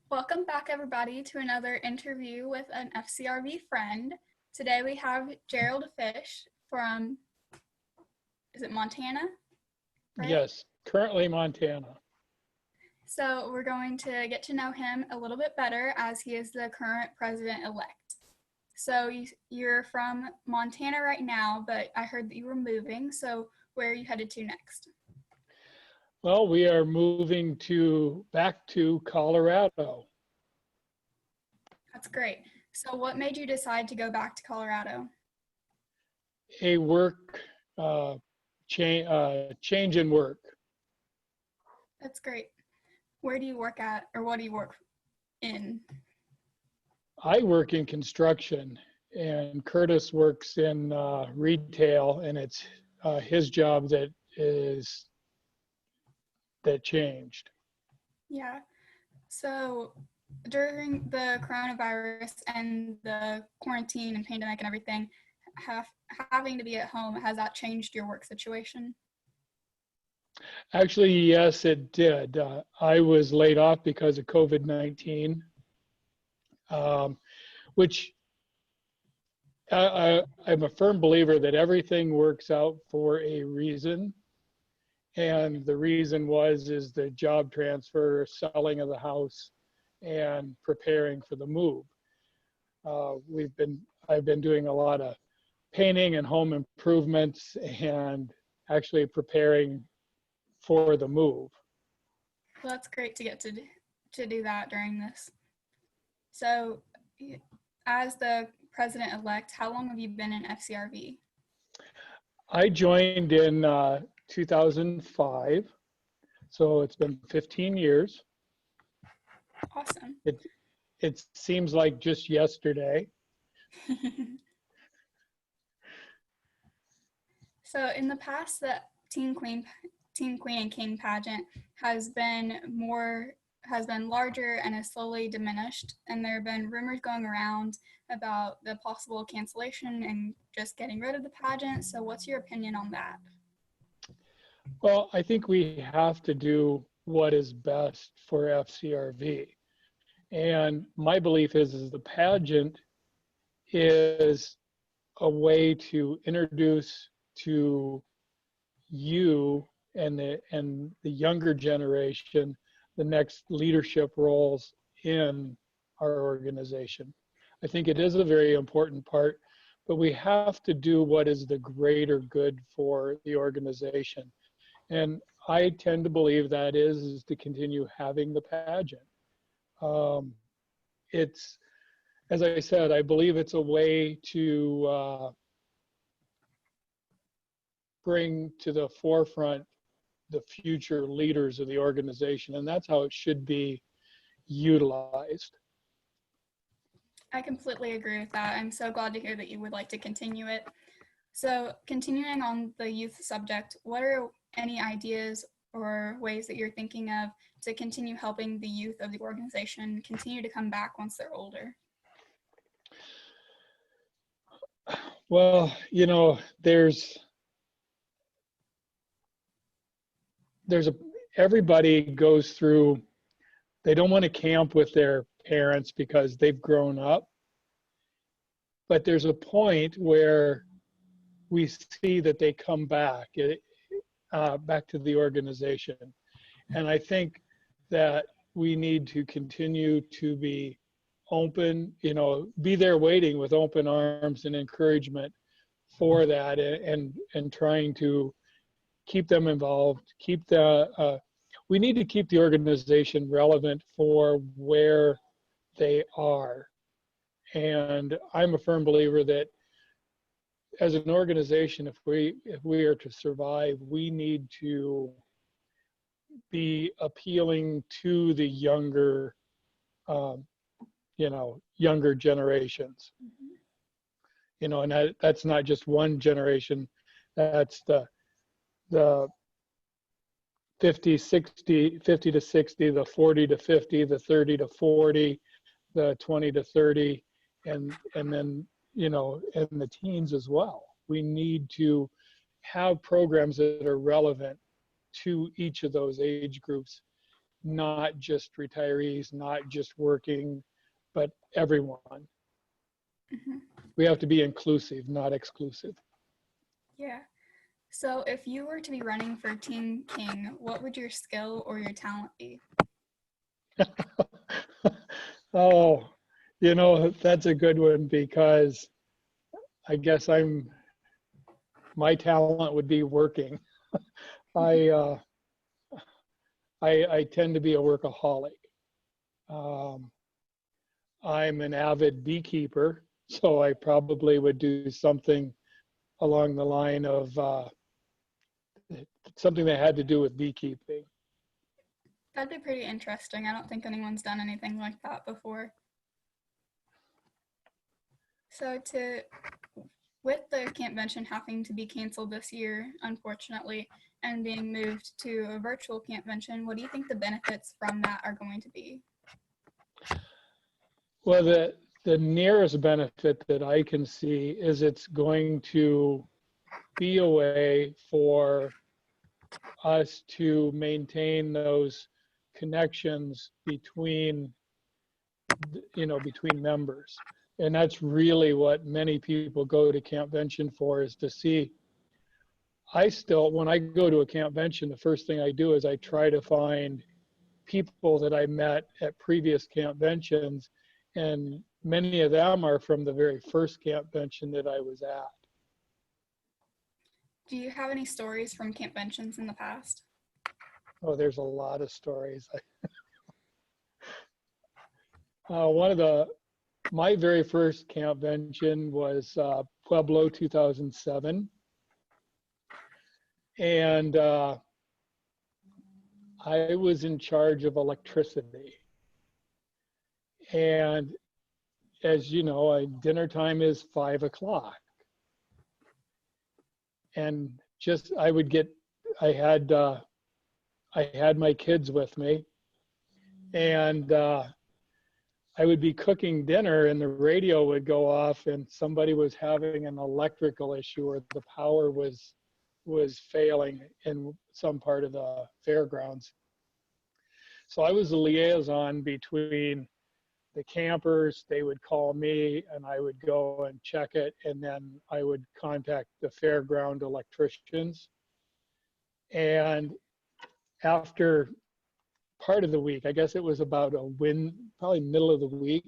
Welcome back, everybody, to another interview with an FCRV friend. Today we have Gerald Pfirsch from, is it Montana, right? Yes, currently Montana. So we're going to get to know him a little bit better as he is the current president-elect. So you're from Montana right now, but I heard that you were moving. So where are you headed to next? Well, we are moving back to Colorado. That's great. So what made you decide to go back to Colorado? A work change in work. That's great. Where do you work at, or what do you work in? I work in construction, and Curtis works in retail, and it's his job that changed. Yeah. So during the coronavirus and the quarantine and pandemic and everything, having to be at home, has that changed your work situation? Actually, yes, it did. I was laid off because of COVID-19, which I'm a firm believer that everything works out for a reason. And the reason is the job transfer, selling of the house, and preparing for the move. I've been doing a lot of painting and home improvements and actually preparing for the move. Well, that's great to get to do that during this. So as the president-elect, how long have you been in FCRV? I joined in 2005, so it's been 15 years. Awesome. It seems like just yesterday. So in the past, the Teen Queen and King pageant has been larger and has slowly diminished, and there have been rumors going around about the possible cancellation and just getting rid of the pageant. So what's your opinion on that? Well, I think we have to do what is best for FCRV. And my belief is the pageant is a way to introduce to you and the younger generation the next leadership roles in our organization. I think it is a very important part, but we have to do what is the greater good for the organization. And I tend to believe that is to continue having the pageant. It's, as I said, I believe it's a way to bring to the forefront the future leaders of the organization, and that's how it should be utilized. I completely agree with that. I'm so glad to hear that you would like to continue it. So continuing on the youth subject, what are any ideas or ways that you're thinking of to continue helping the youth of the organization continue to come back once they're older? Well, you know, everybody goes through, they don't want to camp with their parents because they've grown up. But there's a point where we see that they come back to the organization. And I think that we need to continue to be open, you know, be there waiting with open arms and encouragement for that, and trying to keep them involved, we need to keep the organization relevant for where they are. And I'm a firm believer that as an organization, if we are to survive, we need to be appealing to the younger, younger generations. Mm-hmm. You know, and that's not just one generation. That's the 50 to 60, the 40 to 50, the 30 to 40, the 20 to 30, and then, you know, and the teens as well. We need to have programs that are relevant to each of those age groups not just retirees, not just working, but everyone. Mhm. We have to be inclusive, not exclusive. Yeah. So if you were to be running for Team King, what would your skill or your talent be? Oh, that's a good one, because I guess my talent would be working. I, uh, I tend to be a workaholic. Um, I'm an avid beekeeper, so I probably would do something along the line of something that had to do with beekeeping. That'd be pretty interesting. I don't think anyone's done anything like that before. So with the convention having to be canceled this year, unfortunately, and being moved to a virtual convention, what do you think the benefits from that are going to be? Well, the nearest benefit that I can see is it's going to be a way for us to maintain those connections between between members. And that's really what many people go to campvention for, is to see. When I go to a campvention, the first thing I do is I try to find people that I met at previous campventions, and many of them are from the very first campvention that I was at. Do you have any stories from campventions in the past? Oh, there's a lot of stories. My very first campvention was Pueblo 2007. And I was in charge of electricity. And as you know, dinner time is 5 o'clock. And I had my kids with me, and I would be cooking dinner, and the radio would go off, and somebody was having an electrical issue, or the power was failing in some part of the fairgrounds. So I was the liaison between the campers. They would call me, and I would go and check it, and then I would contact the fairground electricians. And after part of the week, I guess it was about probably middle of the week,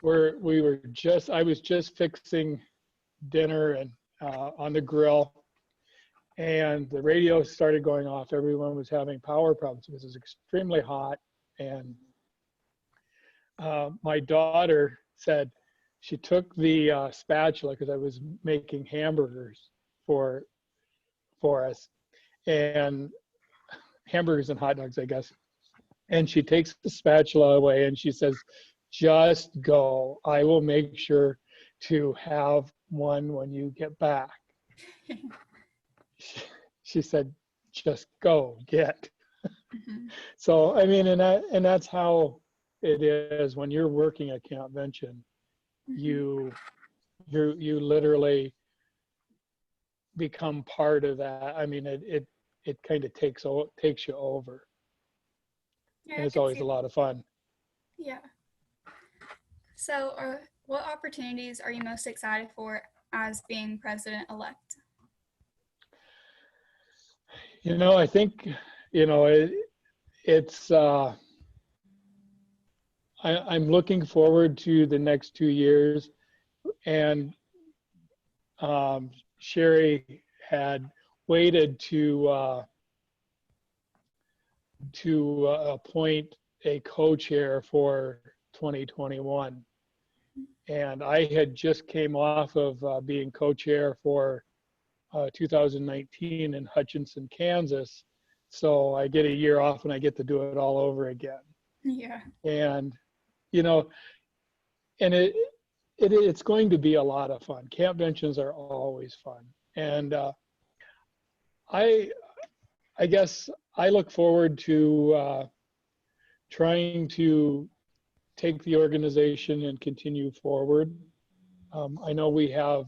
where I was just fixing dinner and on the grill, and the radio started going off. Everyone was having power problems. It was extremely hot, and my daughter said she took the spatula, because I was making hamburgers for us, and hamburgers and hot dogs, I guess. And she takes the spatula away, and she says, "Just go. I will make sure to have one when you get back." She said, "Just go get." Mm-hmm. So I mean, and that's how it is when you're working at campvention. Mm-hmm. You literally become part of that. I mean, it kind of takes you over, Yeah, and I it's can always see. a lot of fun. Yeah. So, what opportunities are you most excited for as being president-elect? I think it's I'm looking forward to the next 2 years, and Sherry had waited to appoint a co-chair for 2021, and I had just came off of being co-chair for 2019 in Hutchinson, Kansas, so I get a year off and I get to do it all over again. Yeah. And and it's going to be a lot of fun. Campventions are always fun, and I guess I look forward to trying to take the organization and continue forward. I know we have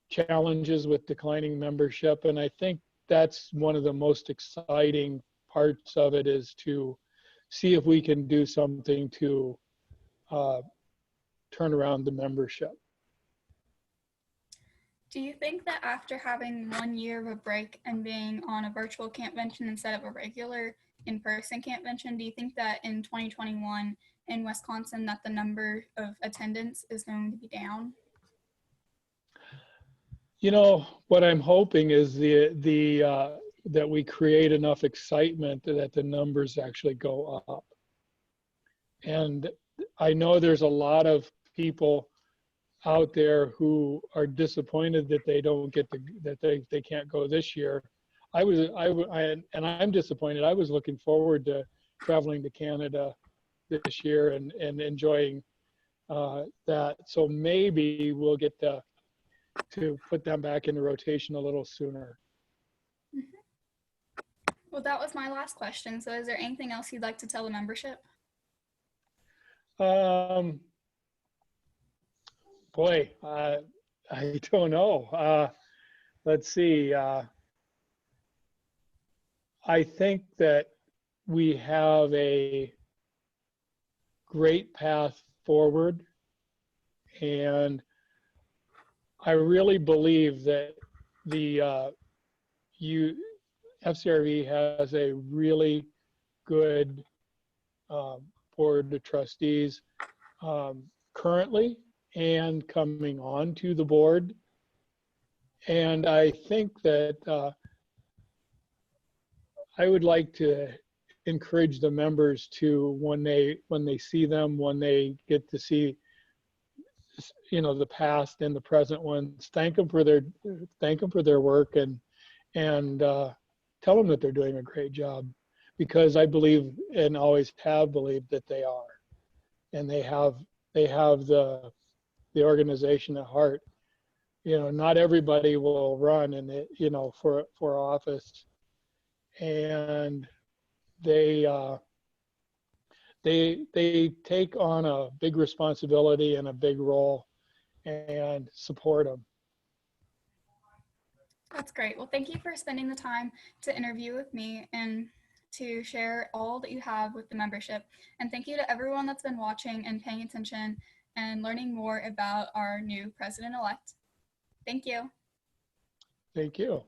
challenges with declining membership, and I think that's one of the most exciting parts of it, is to see if we can do something to turn around the membership. Do you think that after having 1 year of a break and being on a virtual campvention instead of a regular in-person campvention, do you think that in 2021 in Wisconsin that the number of attendance is going to be down? You know, what I'm hoping is that we create enough excitement that the numbers actually go up. And I know there's a lot of people out there who are disappointed that they don't get that they can't go this year. And I'm disappointed. I was looking forward to traveling to Canada this year and enjoying that. So maybe we'll get to put them back into rotation a little sooner. Well, that was my last question. So is there anything else you'd like to tell the membership? Boy, I don't know. Let's see. I think that we have a great path forward, and I really believe that the FCRV has a really good board of trustees currently and coming on to the board. And I think that I would like to encourage the members to, when they see them, when they get to see, you know, the past and the present ones, thank them for their work, and tell them that they're doing a great job, because I believe and always have believed that they are, and they have the organization at heart. You know, not everybody will run for office, and they take on a big responsibility and a big role, and support them. That's great. Well, thank you for spending the time to interview with me and to share all that you have with the membership. And thank you to everyone that's been watching and paying attention and learning more about our new president-elect. Thank you. Thank you.